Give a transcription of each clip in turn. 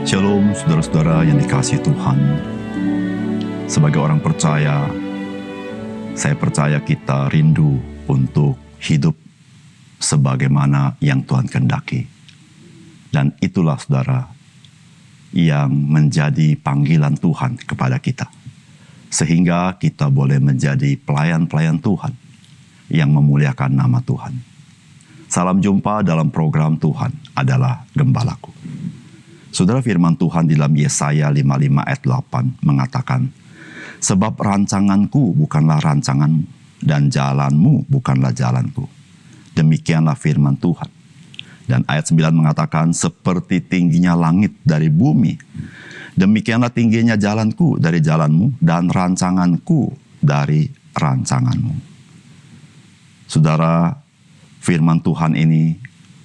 Shalom saudara-saudara yang dikasihi Tuhan. Sebagai orang percaya, saya percaya kita rindu untuk hidup sebagaimana yang Tuhan kehendaki. Dan itulah saudara yang menjadi panggilan Tuhan kepada kita. Sehingga kita boleh menjadi pelayan-pelayan Tuhan yang memuliakan nama Tuhan. Salam jumpa dalam program Tuhan adalah Gembalaku. Saudara, firman Tuhan di dalam Yesaya 55 ayat 8 mengatakan, sebab rancanganku bukanlah rancanganmu, dan jalanmu bukanlah jalanku. Demikianlah firman Tuhan. Dan ayat 9 mengatakan, seperti tingginya langit dari bumi, demikianlah tingginya jalanku dari jalanmu, dan rancanganku dari rancanganmu. Saudara, firman Tuhan ini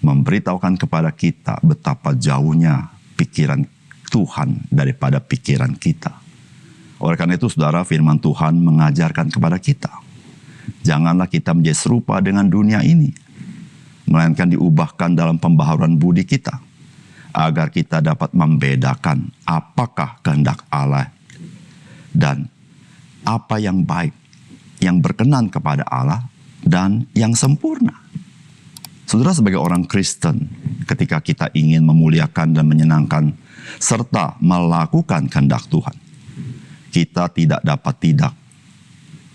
memberitahukan kepada kita betapa jauhnya pikiran Tuhan daripada pikiran kita. Oleh karena itu, saudara, firman Tuhan mengajarkan kepada kita, janganlah kita menjadi serupa dengan dunia ini, melainkan diubahkan dalam pembaharuan budi kita, agar kita dapat membedakan apakah kehendak Allah dan apa yang baik, yang berkenan kepada Allah, dan yang sempurna. Saudara, sebagai orang Kristen, ketika kita ingin memuliakan dan menyenangkan serta melakukan kehendak Tuhan, kita tidak dapat tidak.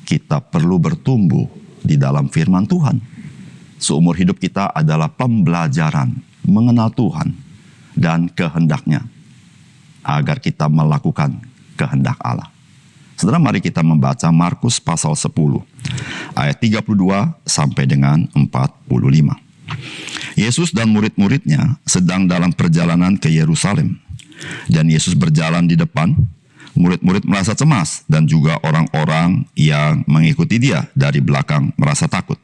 Kita perlu bertumbuh di dalam firman Tuhan. Seumur hidup kita adalah pembelajaran mengenal Tuhan dan kehendaknya, agar kita melakukan kehendak Allah. Saudara, mari kita membaca Markus pasal 10, ayat 32 sampai dengan 45. Yesus dan murid-muridnya sedang dalam perjalanan ke Yerusalem. Dan Yesus berjalan di depan, murid-murid merasa cemas, dan juga orang-orang yang mengikuti dia dari belakang merasa takut.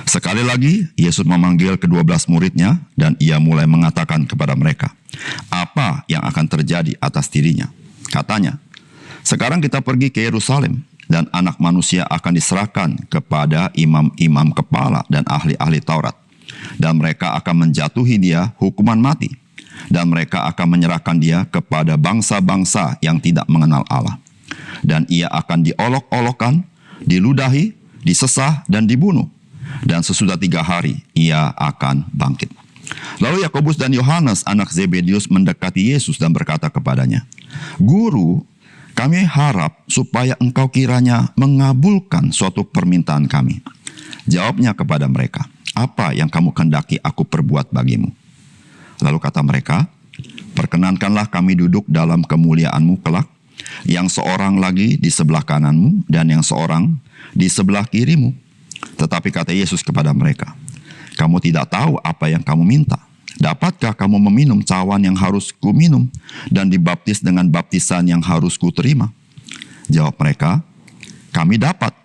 Sekali lagi, Yesus memanggil ke-12 muridnya, dan ia mulai mengatakan kepada mereka, apa yang akan terjadi atas dirinya. Katanya, sekarang kita pergi ke Yerusalem, dan anak manusia akan diserahkan kepada imam-imam kepala dan ahli-ahli Taurat. Dan mereka akan menjatuhi dia hukuman mati. Dan mereka akan menyerahkan dia kepada bangsa-bangsa yang tidak mengenal Allah. Dan ia akan diolok-olokkan, diludahi, disesah, dan dibunuh. Dan sesudah 3 hari ia akan bangkit. Lalu Yakobus dan Yohanes anak Zebedius mendekati Yesus dan berkata kepadanya, Guru, kami harap supaya engkau kiranya mengabulkan suatu permintaan kami. Jawabnya kepada mereka, apa yang kamu kehendaki aku perbuat bagimu? Lalu kata mereka, perkenankanlah kami duduk dalam kemuliaanmu kelak, yang seorang lagi di sebelah kananmu dan yang seorang di sebelah kirimu. Tetapi kata Yesus kepada mereka, kamu tidak tahu apa yang kamu minta. Dapatkah kamu meminum cawan yang harus kuminum dan dibaptis dengan baptisan yang harus kuterima? Jawab mereka, kami dapat.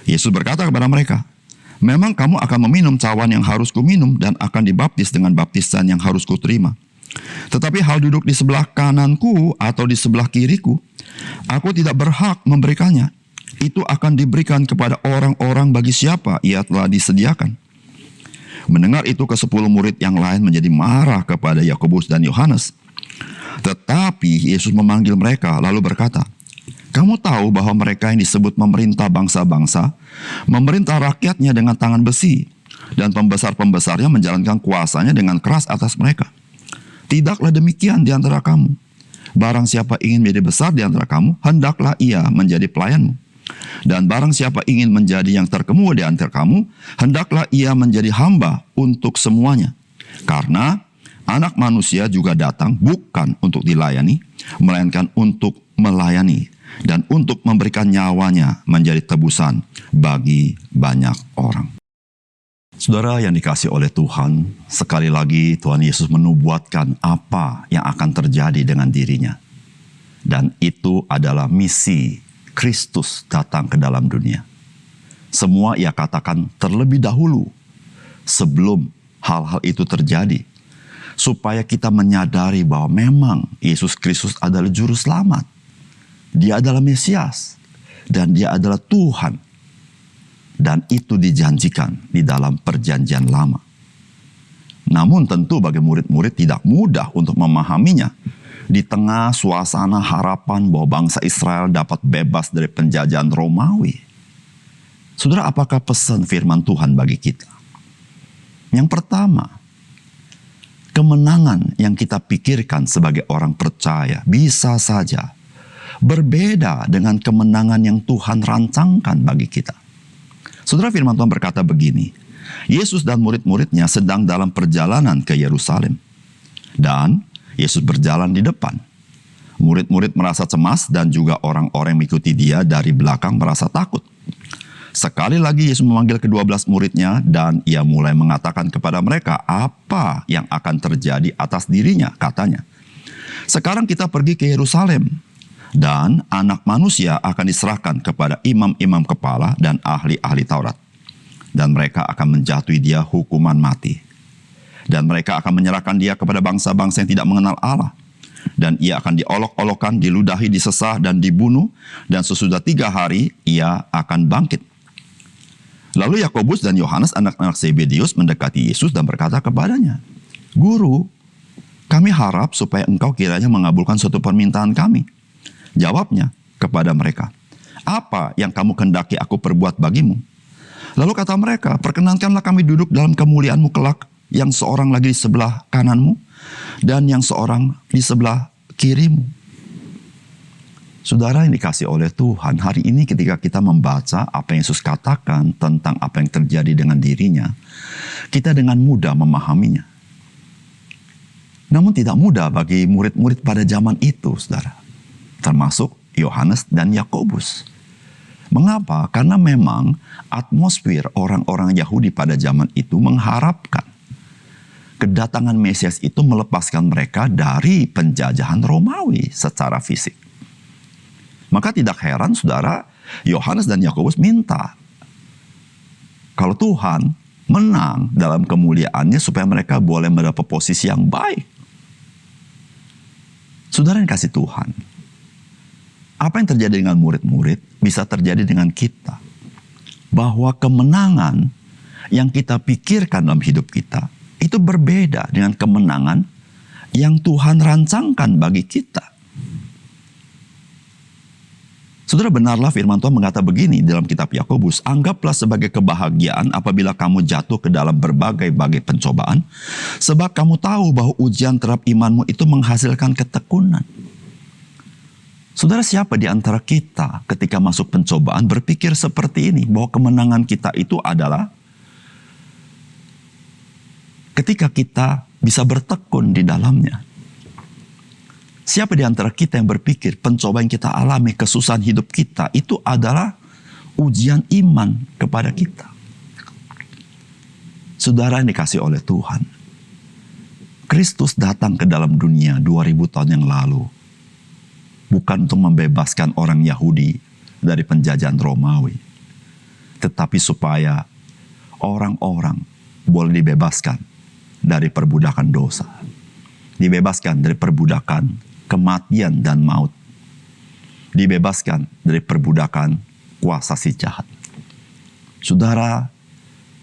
Yesus berkata kepada mereka, memang kamu akan meminum cawan yang harus kuminum dan akan dibaptis dengan baptisan yang harus kuterima. Tetapi hal duduk di sebelah kananku atau di sebelah kiriku, aku tidak berhak memberikannya. Itu akan diberikan kepada orang-orang bagi siapa ia telah disediakan. Mendengar itu, ke-10 murid yang lain menjadi marah kepada Yakobus dan Yohanes. Tetapi Yesus memanggil mereka lalu berkata, kamu tahu bahwa mereka yang disebut memerintah bangsa-bangsa, memerintah rakyatnya dengan tangan besi, dan pembesar-pembesarnya menjalankan kuasanya dengan keras atas mereka. Tidaklah demikian di antara kamu. Barang siapa ingin menjadi besar di antara kamu, hendaklah ia menjadi pelayanmu. Dan barang siapa ingin menjadi yang terkemuka di antara kamu, hendaklah ia menjadi hamba untuk semuanya. Karena Anak Manusia juga datang bukan untuk dilayani, melainkan untuk melayani, dan untuk memberikan nyawanya menjadi tebusan bagi banyak orang. Saudara yang dikasihi oleh Tuhan, sekali lagi Tuhan Yesus menubuatkan apa yang akan terjadi dengan dirinya. Dan itu adalah misi Kristus datang ke dalam dunia. Semua ia katakan terlebih dahulu sebelum hal-hal itu terjadi, supaya kita menyadari bahwa memang Yesus Kristus adalah juru selamat. Dia adalah Mesias, dan dia adalah Tuhan. Dan itu dijanjikan di dalam perjanjian lama. Namun tentu bagi murid-murid tidak mudah untuk memahaminya di tengah suasana harapan bahwa bangsa Israel dapat bebas dari penjajahan Romawi. Saudara, apakah pesan firman Tuhan bagi kita? Yang pertama, kemenangan yang kita pikirkan sebagai orang percaya bisa saja berbeda dengan kemenangan yang Tuhan rancangkan bagi kita. Saudara, firman Tuhan berkata begini, Yesus dan murid-muridnya sedang dalam perjalanan ke Yerusalem. Dan Yesus berjalan di depan. Murid-murid merasa cemas dan juga orang-orang yang mengikuti dia dari belakang merasa takut. Sekali lagi Yesus memanggil ke-12 muridnya dan ia mulai mengatakan kepada mereka apa yang akan terjadi atas dirinya, katanya. Sekarang kita pergi ke Yerusalem dan anak manusia akan diserahkan kepada imam-imam kepala dan ahli-ahli Taurat. Dan mereka akan menjatuhi dia hukuman mati. Dan mereka akan menyerahkan dia kepada bangsa-bangsa yang tidak mengenal Allah. Dan ia akan diolok-olokkan, diludahi, disesah, dan dibunuh. Dan sesudah 3 hari ia akan bangkit. Lalu Yakobus dan Yohanes anak-anak Zebedeus mendekati Yesus dan berkata kepadanya, Guru, kami harap supaya engkau kiranya mengabulkan suatu permintaan kami. Jawabnya kepada mereka, apa yang kamu kendaki aku perbuat bagimu? Lalu kata mereka, perkenankanlah kami duduk dalam kemuliaanmu kelak, yang seorang lagi di sebelah kananmu, dan yang seorang di sebelah kirimu. Saudara yang dikasih oleh Tuhan, hari ini ketika kita membaca apa yang Yesus katakan tentang apa yang terjadi dengan dirinya, kita dengan mudah memahaminya. Namun tidak mudah bagi murid-murid pada zaman itu, saudara. Termasuk Yohanes dan Yakobus. Mengapa? Karena memang atmosfer orang-orang Yahudi pada zaman itu mengharapkan kedatangan Mesias itu melepaskan mereka dari penjajahan Romawi secara fisik. Maka tidak heran, saudara, Yohanes dan Yakobus minta kalau Tuhan menang dalam kemuliaannya supaya mereka boleh mendapat posisi yang baik. Saudara yang kasih Tuhan, apa yang terjadi dengan murid-murid bisa terjadi dengan kita. Bahwa kemenangan yang kita pikirkan dalam hidup kita itu berbeda dengan kemenangan yang Tuhan rancangkan bagi kita. Saudara, benarlah firman Tuhan mengata begini dalam kitab Yakobus, anggaplah sebagai kebahagiaan apabila kamu jatuh ke dalam berbagai-bagai pencobaan, sebab kamu tahu bahwa ujian terhadap imanmu itu menghasilkan ketekunan. Saudara, siapa di antara kita ketika masuk pencobaan berpikir seperti ini, bahwa kemenangan kita itu adalah ketika kita bisa bertekun di dalamnya. Siapa di antara kita yang berpikir pencobaan yang kita alami, kesusahan hidup kita, itu adalah ujian iman kepada kita. Saudara yang dikasih oleh Tuhan, Kristus datang ke dalam dunia 2000 tahun yang lalu. Bukan untuk membebaskan orang Yahudi dari penjajahan Romawi. Tetapi supaya orang-orang boleh dibebaskan dari perbudakan dosa. Dibebaskan dari perbudakan kematian dan maut. Dibebaskan dari perbudakan kuasa si jahat. Saudara,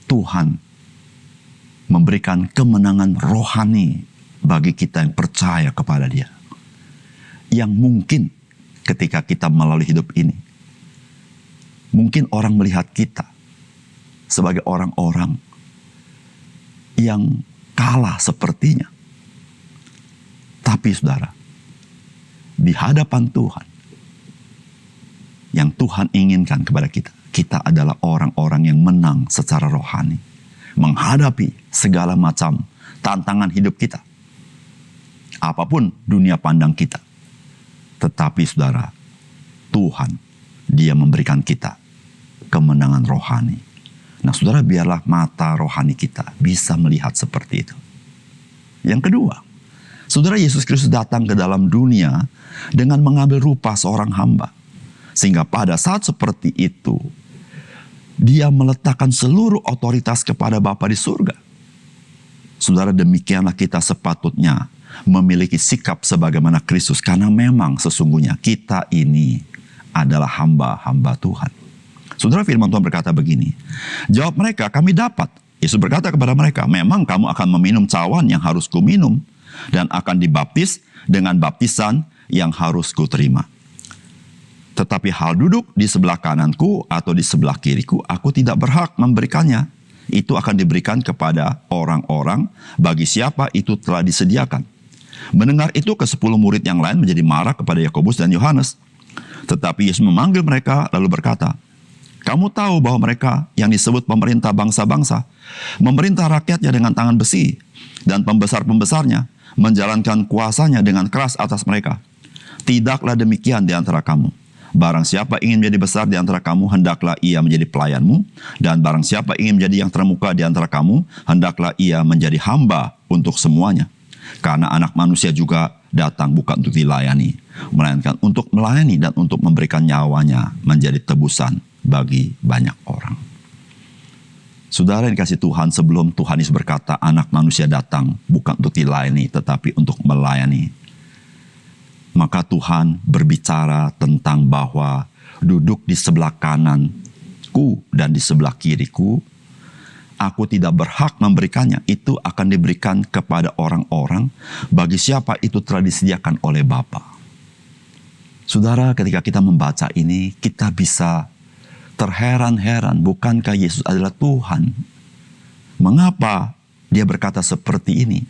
Tuhan memberikan kemenangan rohani bagi kita yang percaya kepada Dia. Yang mungkin ketika kita melalui hidup ini, mungkin orang melihat kita sebagai orang-orang yang kalah sepertinya. Tapi saudara, di hadapan Tuhan, yang Tuhan inginkan kepada kita, kita adalah orang-orang yang menang secara rohani, menghadapi segala macam tantangan hidup kita. Apapun dunia pandang kita. Tetapi saudara, Tuhan, Dia memberikan kita kemenangan rohani. Nah saudara, biarlah mata rohani kita bisa melihat seperti itu. Yang kedua, saudara, Yesus Kristus datang ke dalam dunia dengan mengambil rupa seorang hamba. Sehingga pada saat seperti itu, Dia meletakkan seluruh otoritas kepada Bapa di surga. Saudara, demikianlah kita sepatutnya memiliki sikap sebagaimana Kristus, karena memang sesungguhnya kita ini adalah hamba-hamba Tuhan. Saudara, firman Tuhan berkata begini, jawab mereka, kami dapat. Yesus berkata kepada mereka, memang kamu akan meminum cawan yang harus kuminum, dan akan dibaptis dengan baptisan yang harus kuterima. Tetapi hal duduk di sebelah kananku atau di sebelah kiriku, aku tidak berhak memberikannya. Itu akan diberikan kepada orang-orang bagi siapa itu telah disediakan. Mendengar itu, ke-10 murid yang lain menjadi marah kepada Yakobus dan Yohanes. Tetapi Yesus memanggil mereka lalu berkata, kamu tahu bahwa mereka yang disebut pemerintah bangsa-bangsa memerintah rakyatnya dengan tangan besi, dan pembesar-pembesarnya menjalankan kuasanya dengan keras atas mereka. Tidaklah demikian di antara kamu. Barang siapa ingin menjadi besar di antara kamu, hendaklah ia menjadi pelayanmu. Dan barang siapa ingin menjadi yang terkemuka di antara kamu, hendaklah ia menjadi hamba untuk semuanya. Karena Anak Manusia juga datang bukan untuk dilayani, melainkan untuk melayani dan untuk memberikan nyawanya menjadi tebusan bagi banyak orang. Saudara yang dikasihi Tuhan, sebelum Tuhan Yesus berkata Anak Manusia datang bukan untuk dilayani tetapi untuk melayani, maka Tuhan berbicara tentang bahwa duduk di sebelah kananku dan di sebelah kiriku, aku tidak berhak memberikannya. Itu akan diberikan kepada orang-orang bagi siapa itu telah disediakan oleh Bapa. Saudara, ketika kita membaca ini, kita bisa terheran-heran, bukankah Yesus adalah Tuhan? Mengapa dia berkata seperti ini?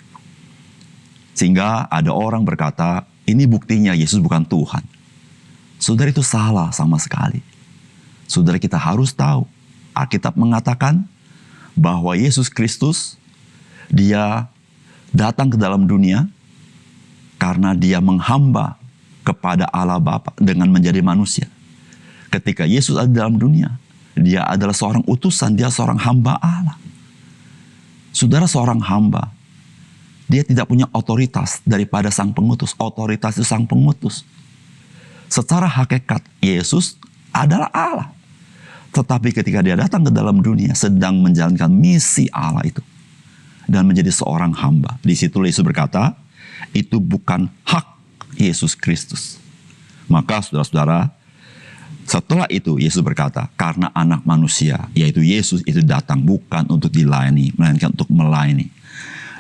Sehingga ada orang berkata, ini buktinya Yesus bukan Tuhan. Saudara, itu salah sama sekali. Saudara, kita harus tahu, Alkitab mengatakan bahwa Yesus Kristus, dia datang ke dalam dunia karena dia menghamba kepada Allah Bapa dengan menjadi manusia. Ketika Yesus ada dalam dunia, dia adalah seorang utusan, dia seorang hamba Allah. Saudara, seorang hamba, dia tidak punya otoritas daripada sang pengutus. Otoritas itu sang pengutus. Secara hakikat, Yesus adalah Allah. Tetapi ketika dia datang ke dalam dunia, sedang menjalankan misi Allah itu, dan menjadi seorang hamba. Di situ Yesus berkata, itu bukan hak Yesus Kristus. Maka saudara-saudara, setelah itu Yesus berkata, karena Anak Manusia, yaitu Yesus itu datang bukan untuk dilayani, melainkan untuk melayani.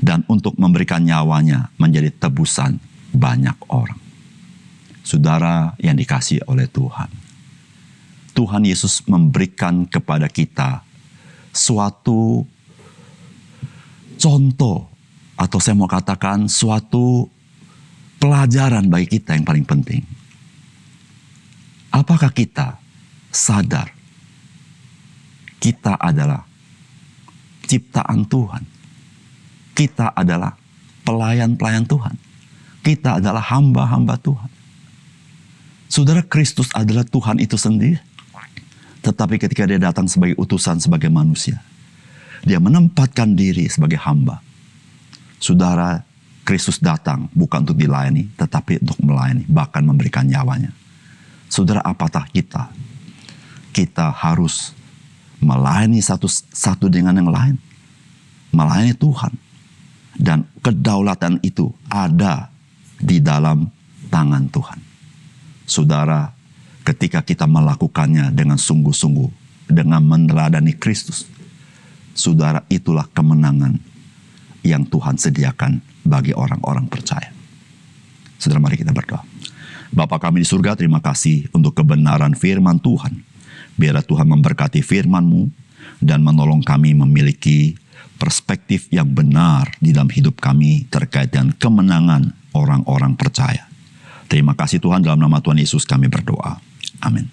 Dan untuk memberikan nyawanya menjadi tebusan banyak orang. Saudara yang dikasihi oleh Tuhan, Tuhan Yesus memberikan kepada kita suatu contoh, atau saya mau katakan suatu pelajaran bagi kita yang paling penting. Apakah kita sadar kita adalah ciptaan Tuhan? Kita adalah pelayan-pelayan Tuhan. Kita adalah hamba-hamba Tuhan. Saudara, Kristus adalah Tuhan itu sendiri. Tetapi ketika dia datang sebagai utusan, sebagai manusia, dia menempatkan diri sebagai hamba. Saudara, Kristus datang bukan untuk dilayani, tetapi untuk melayani, bahkan memberikan nyawanya. Saudara, apatah kita? Kita harus melayani satu dengan yang lain. Melayani Tuhan. Dan kedaulatan itu ada di dalam tangan Tuhan. Saudara, ketika kita melakukannya dengan sungguh-sungguh, dengan meneladani Kristus, saudara, itulah kemenangan yang Tuhan sediakan bagi orang-orang percaya. Saudara, mari kita berdoa. Bapa kami di surga, terima kasih untuk kebenaran firman Tuhan. Biarlah Tuhan memberkati firman-Mu dan menolong kami memiliki perspektif yang benar di dalam hidup kami terkait dengan kemenangan orang-orang percaya. Terima kasih Tuhan, dalam nama Tuhan Yesus kami berdoa. Amin.